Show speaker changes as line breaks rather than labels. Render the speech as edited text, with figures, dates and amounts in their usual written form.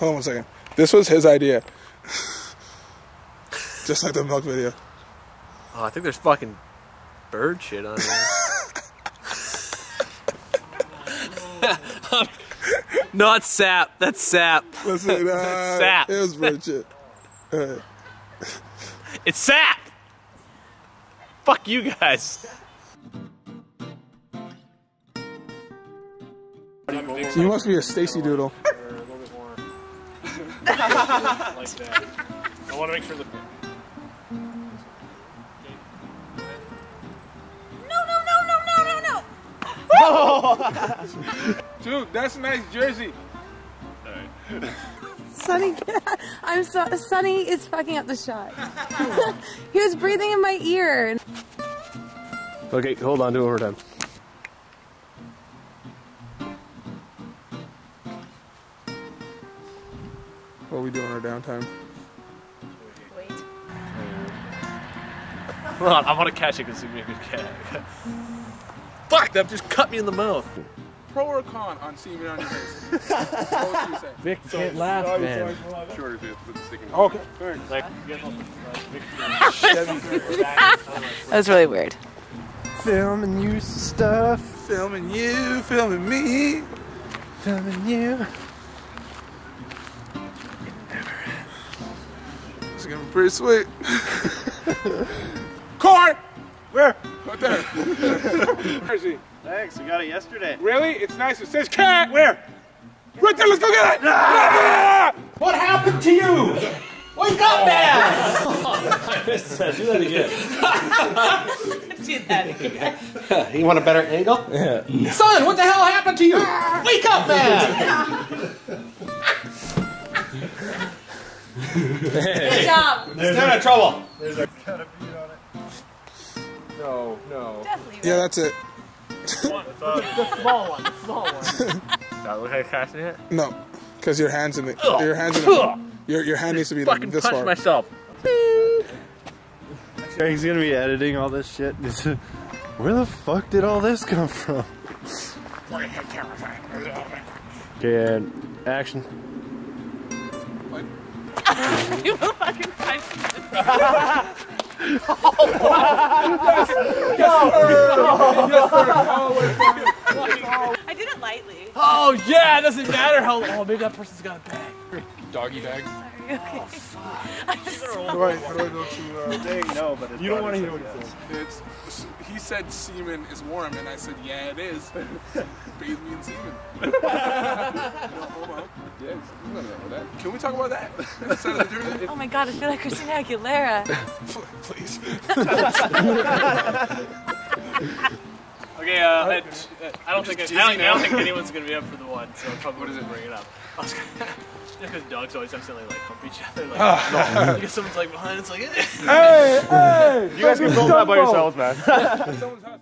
Hold on one second. This was his idea. Just like the milk video.
Oh, I think there's fucking bird shit on there. No, it's sap. That's sap.
Listen,
That's sap.
It was bird shit.
It's sap! Fuck you guys.
You must be a Stacy Doodle.
Like that. I want to make sure that.
No! Dude, that's a nice jersey.
Alright. Sonny, Sonny is fucking up the shot. He was breathing in my ear.
Okay, hold on, do it over time.
What are we doing in our downtime?
Wait.
Hold on, I want to catch it because it's a good cat. Fuck, that just cut me in the mouth.
Pro or con on semen on your face? What would you say?
Vic can't laugh, man.
Shorter if you have to put the stick in.
Okay.
Like,
That was really weird.
Filming you stuff.
Filming you, filming me.
Filming you.
It's gonna be pretty sweet. Car!
Where?
Right there. Where is he?
Thanks, we got it yesterday.
Really? It's nice. It says cat.
Where?
Right there, let's go get it! Ah!
What happened to you? Wake up, man!
I missed that. Do that again.
See that again. You want a better angle?
Yeah.
Son, what the hell happened to you? Wake up, man!
Good job.
Stay out of trouble.
There's a kind of beat on it.
No, no.
Definitely.
Yeah, that's it.
The small one. The small one. Does that look like catching it?
No, because your hands in the your hands in the your hand needs to be like
Fucking
this
punch
far.
myself.
He's gonna be editing all this shit. Where the fuck did all this come from? Okay, and action.
What?
You fucking punch. I did it lightly.
Oh yeah, it doesn't matter how. Oh, maybe that person's got a bag.
Doggy bag.
Sorry, okay.
Oh fuck.
How do I go to?
They know, but
You don't want to hear what it says.
It's. He said semen is warm, and I said, yeah, it is. Bathe me in semen. Hold on. Yeah, nothing wrong with that. Can we talk about that? Instead of the jersey?
Oh my god, I feel like Christina Aguilera.
Please.
Okay, I don't think anyone's gonna be up for the one, so probably what is it? Bring it up. I was gonna, because dogs always accidentally like hump each other. Like, because someone's like behind, it's like.
Hey!
You guys can build that by yourselves, man.
Someone's house.